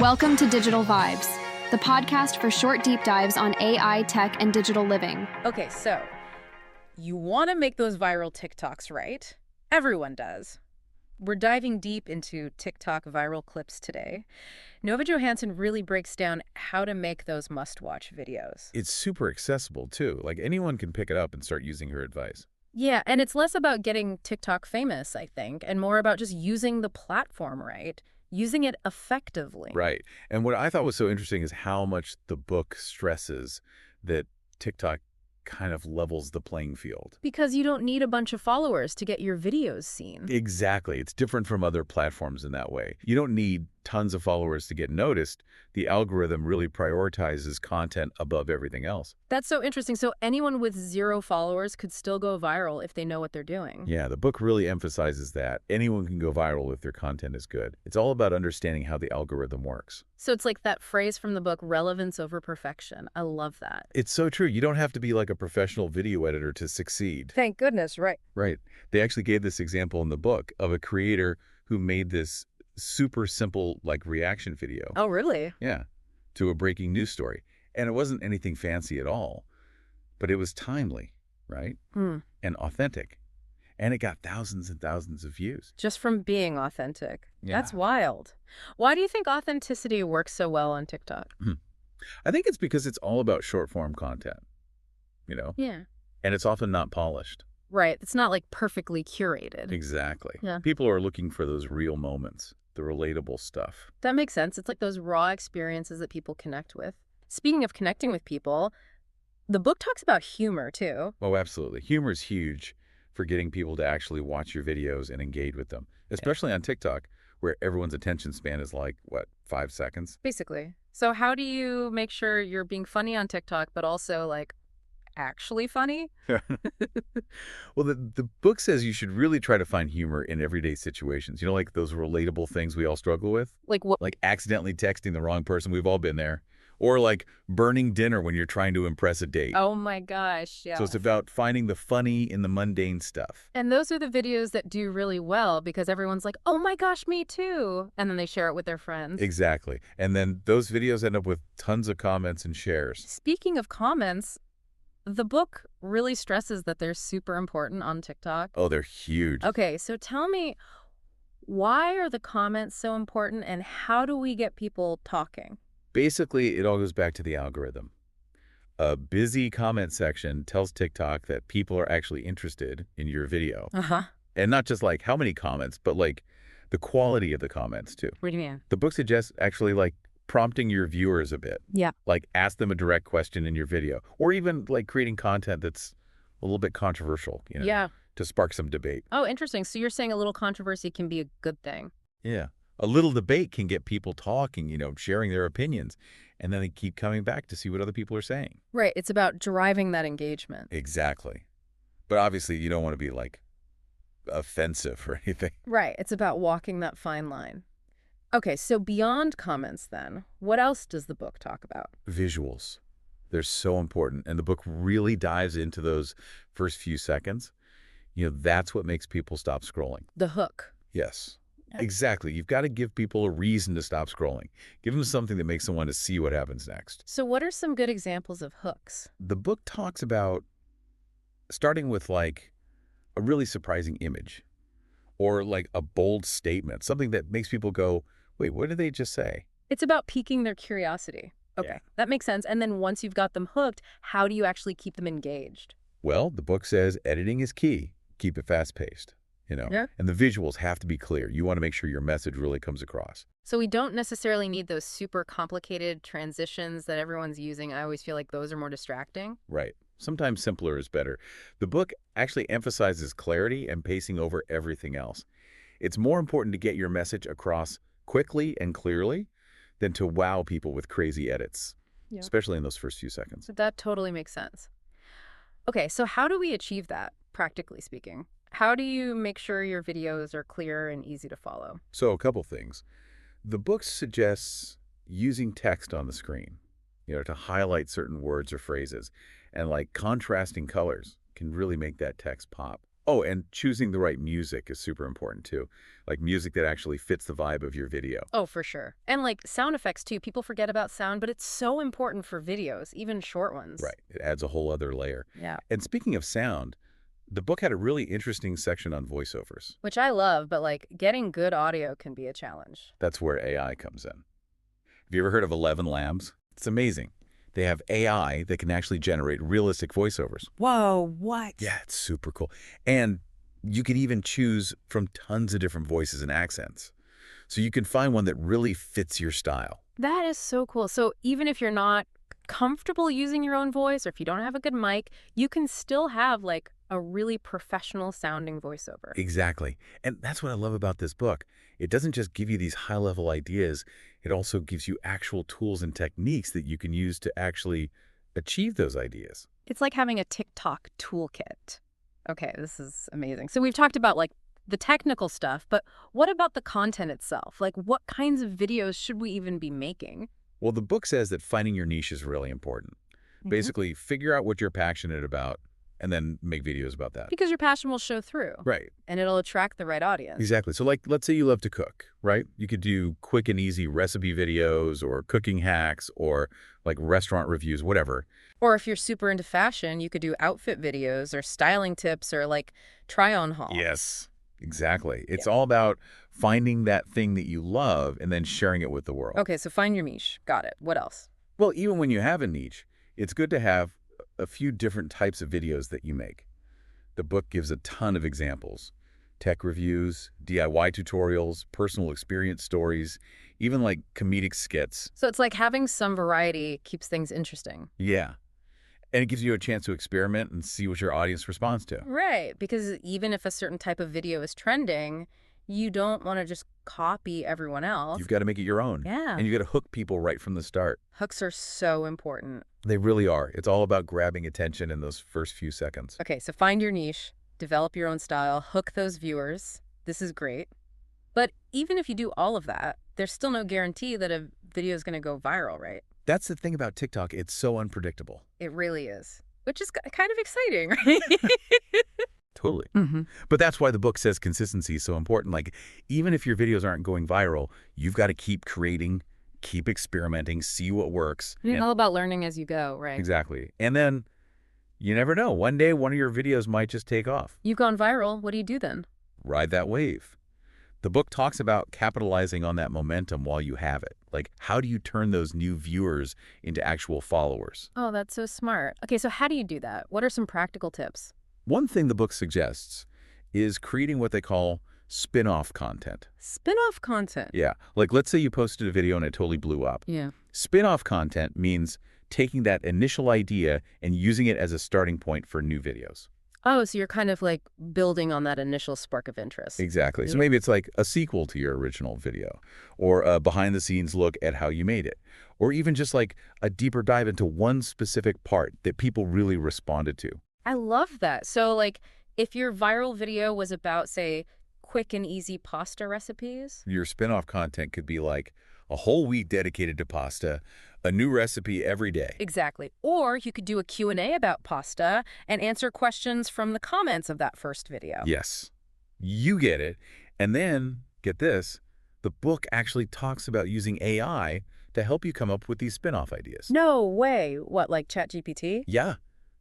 Welcome to Digital Vibes, the podcast for short deep dives on AI, tech, and digital living. Okay, so you want to make those viral TikToks, right? Everyone does. We're diving deep into TikTok viral clips today. Nova Johansson really breaks down how to make those must-watch videos. It's super accessible, too. Like, anyone can pick it up and start using her advice. Yeah, and it's less about getting TikTok famous, I think, and more about just using the platform right, using it effectively. Right. And what I thought was so interesting is how much the book stresses that TikTok kind of levels the playing field. Because you don't need a bunch of followers to get your videos seen. Exactly. It's different from other platforms in that way. You don't need tons of followers to get noticed. The algorithm really prioritizes content above everything else. That's so interesting. So anyone with 0 followers could still go viral if they know what they're doing. Yeah, the book really emphasizes that. Anyone can go viral if their content is good. It's all about understanding how the algorithm works. So it's like that phrase from the book, relevance over perfection. I love that. It's so true. You don't have to be like a professional video editor to succeed. Thank goodness, right. Right. They actually gave this example in the book of a creator who made this super simple like reaction video. Oh, really? Yeah. To a breaking news story. And it wasn't anything fancy at all, but it was timely, right? And authentic. And it got thousands and thousands of views. Just from being authentic. Yeah. That's wild. Why do you think authenticity works so well on TikTok? I think it's because it's all about short form content, Yeah. and it's often not polished. Right. It's not like perfectly curated. Exactly. Yeah. People are looking for those real moments, the relatable stuff. That makes sense. It's like those raw experiences that people connect with. Speaking of connecting with people, the book talks about humor too. Oh, absolutely. Humor is huge for getting people to actually watch your videos and engage with them, especially on TikTok, where everyone's attention span is like, 5 seconds? Basically. So how do you make sure you're being funny on TikTok, but also like actually funny? Well, the book says you should really try to find humor in everyday situations. Like those relatable things we all struggle with? Like what? Like accidentally texting the wrong person. We've all been there. Or like burning dinner when you're trying to impress a date. Oh my gosh, yeah. So it's about finding the funny in the mundane stuff. And those are the videos that do really well because everyone's like, oh my gosh, me too. And then they share it with their friends. Exactly. And then those videos end up with tons of comments and shares. Speaking of comments, the book really stresses that they're super important on TikTok. Oh, they're huge. Okay, so tell me, why are the comments so important and how do we get people talking? Basically, it all goes back to the algorithm. A busy comment section tells TikTok that people are actually interested in your video. Uh-huh. And not just like how many comments, but like the quality of the comments too. What do you mean? The book suggests actually like prompting your viewers a bit. Yeah. Like ask them a direct question in your video, or even like creating content that's a little bit controversial, Yeah. to spark some debate. Oh, interesting. So you're saying a little controversy can be a good thing. Yeah. A little debate can get people talking, sharing their opinions, and then they keep coming back to see what other people are saying. Right. It's about driving that engagement. Exactly. But obviously you don't want to be like offensive or anything. Right. It's about walking that fine line. Okay, so beyond comments then, what else does the book talk about? Visuals. They're so important. And the book really dives into those first few seconds. That's what makes people stop scrolling. The hook. Yes, exactly. You've got to give people a reason to stop scrolling. Give them something that makes them want to see what happens next. So what are some good examples of hooks? The book talks about starting with like a really surprising image or like a bold statement, something that makes people go, wait, what did they just say? It's about piquing their curiosity. Okay, Yeah. that makes sense. And then once you've got them hooked, how do you actually keep them engaged? Well, the book says editing is key. Keep it fast-paced, Yeah. And the visuals have to be clear. You want to make sure your message really comes across. So we don't necessarily need those super complicated transitions that everyone's using. I always feel like those are more distracting. Right. Sometimes simpler is better. The book actually emphasizes clarity and pacing over everything else. It's more important to get your message across quickly and clearly than to wow people with crazy edits, Yeah. especially in those first few seconds. So that totally makes sense. Okay, so how do we achieve that, practically speaking? How do you make sure your videos are clear and easy to follow? So a couple things. The book suggests using text on the screen, to highlight certain words or phrases, and like contrasting colors can really make that text pop. Oh, and choosing the right music is super important too. Like music that actually fits the vibe of your video. Oh, for sure. And like sound effects too. People forget about sound, but it's so important for videos, even short ones. Right. It adds a whole other layer. Yeah. And speaking of sound, the book had a really interesting section on voiceovers. Which I love, but like getting good audio can be a challenge. That's where AI comes in. Have you ever heard of 11 Labs? It's amazing. They have AI that can actually generate realistic voiceovers. Whoa, what? Yeah, it's super cool. And you can even choose from tons of different voices and accents. So you can find one that really fits your style. That is so cool. So even if you're not comfortable using your own voice or if you don't have a good mic, you can still have like a really professional sounding voiceover. Exactly. And that's what I love about this book. It doesn't just give you these high-level ideas. It also gives you actual tools and techniques that you can use to actually achieve those ideas. It's like having a TikTok toolkit. Okay, this is amazing. So we've talked about like the technical stuff, but what about the content itself? Like what kinds of videos should we even be making? Well, the book says that finding your niche is really important. Basically, figure out what you're passionate about and then make videos about that. Because your passion will show through. Right. And it'll attract the right audience. Exactly. So like, let's say you love to cook, right? You could do quick and easy recipe videos or cooking hacks or like restaurant reviews, whatever. Or if you're super into fashion, you could do outfit videos or styling tips or like try-on hauls. Yes, exactly. It's all about finding that thing that you love and then sharing it with the world. Okay, so find your niche. Got it. What else? Well, even when you have a niche, it's good to have a few different types of videos that you make. The book gives a ton of examples. Tech reviews, DIY tutorials, personal experience stories, even like comedic skits. So it's like having some variety keeps things interesting. Yeah. And it gives you a chance to experiment and see what your audience responds to. Right, because even if a certain type of video is trending, you don't want to just copy everyone else. You've got to make it your own. Yeah. And you got to hook people right from the start. Hooks are so important. They really are. It's all about grabbing attention in those first few seconds. Okay, so find your niche, develop your own style, hook those viewers. This is great. But even if you do all of that, there's still no guarantee that a video is going to go viral, right? That's the thing about TikTok. It's so unpredictable. It really is, which is kind of exciting, right? Totally. But that's why the book says consistency is so important. Like, even if your videos aren't going viral, you've got to keep creating, keep experimenting, see what works. It's all about learning as you go, right? Exactly. And then you never know. One day, one of your videos might just take off. You've gone viral. What do you do then? Ride that wave. The book talks about capitalizing on that momentum while you have it. Like, how do you turn those new viewers into actual followers? Oh, that's so smart. Okay, so how do you do that? What are some practical tips? One thing the book suggests is creating what they call spin-off content. Spin-off content. Yeah. Like, let's say you posted a video and it totally blew up. Yeah. Spin-off content means taking that initial idea and using it as a starting point for new videos. Oh, so you're kind of like building on that initial spark of interest. Exactly. So maybe it's like a sequel to your original video, or a behind-the-scenes look at how you made it, or even just like a deeper dive into one specific part that people really responded to. I love that. So like if your viral video was about, say, quick and easy pasta recipes. Your spin-off content could be like a whole week dedicated to pasta, a new recipe every day. Exactly. Or you could do a Q&A about pasta and answer questions from the comments of that first video. Yes, you get it. And then, get this, the book actually talks about using AI to help you come up with these spin-off ideas. No way. What, like ChatGPT? Yeah.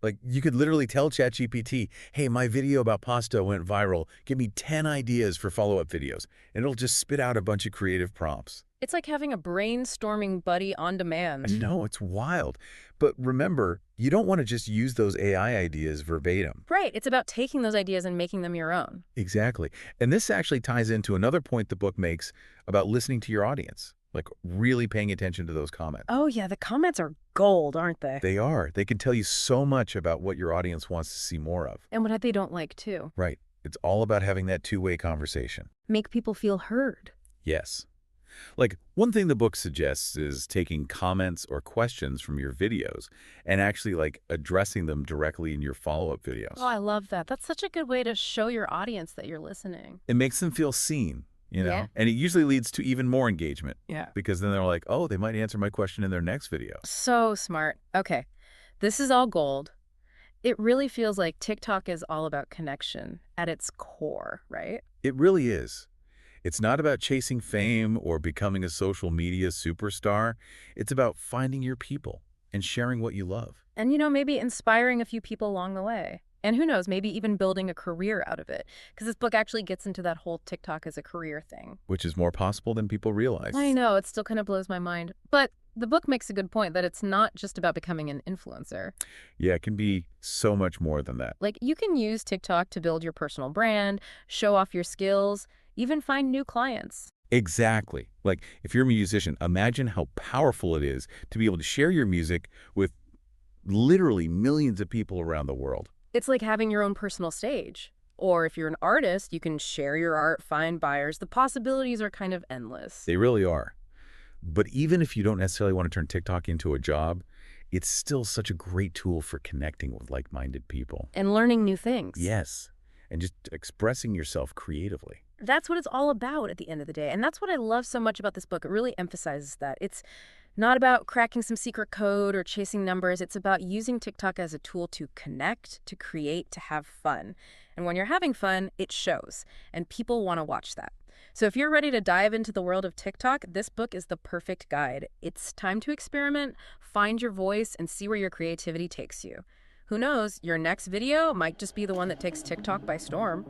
Like, you could literally tell ChatGPT, hey, my video about pasta went viral. Give me 10 ideas for follow-up videos. And it'll just spit out a bunch of creative prompts. It's like having a brainstorming buddy on demand. I know, it's wild. But remember, you don't want to just use those AI ideas verbatim. Right. It's about taking those ideas and making them your own. Exactly. And this actually ties into another point the book makes about listening to your audience, like really paying attention to those comments. Oh, yeah. The comments are gold, aren't they? They are. They can tell you so much about what your audience wants to see more of. And what they don't like, too. Right. It's all about having that two-way conversation. Make people feel heard. Yes. Like, one thing the book suggests is taking comments or questions from your videos and actually, like, addressing them directly in your follow-up videos. Oh, I love that. That's such a good way to show your audience that you're listening. It makes them feel seen, you know? Yeah. And it usually leads to even more engagement. Yeah. Because then they're like, oh, they might answer my question in their next video. So smart. Okay. This is all gold. It really feels like TikTok is all about connection at its core, right? It really is. It's not about chasing fame or becoming a social media superstar. It's about finding your people and sharing what you love. And, maybe inspiring a few people along the way. And who knows, maybe even building a career out of it. Because this book actually gets into that whole TikTok as a career thing. Which is more possible than people realize. I know, it still kind of blows my mind. But the book makes a good point that it's not just about becoming an influencer. Yeah, it can be so much more than that. Like, you can use TikTok to build your personal brand, show off your skills, even find new clients. Exactly. Like, if you're a musician, imagine how powerful it is to be able to share your music with literally millions of people around the world. It's like having your own personal stage. Or if you're an artist, you can share your art, find buyers. The possibilities are kind of endless. They really are. But even if you don't necessarily want to turn TikTok into a job, it's still such a great tool for connecting with like-minded people. And learning new things. Yes. And just expressing yourself creatively. That's what it's all about at the end of the day. And that's what I love so much about this book. It really emphasizes that. It's not about cracking some secret code or chasing numbers. It's about using TikTok as a tool to connect, to create, to have fun. And when you're having fun, it shows. And people want to watch that. So if you're ready to dive into the world of TikTok, this book is the perfect guide. It's time to experiment, find your voice, and see where your creativity takes you. Who knows, your next video might just be the one that takes TikTok by storm.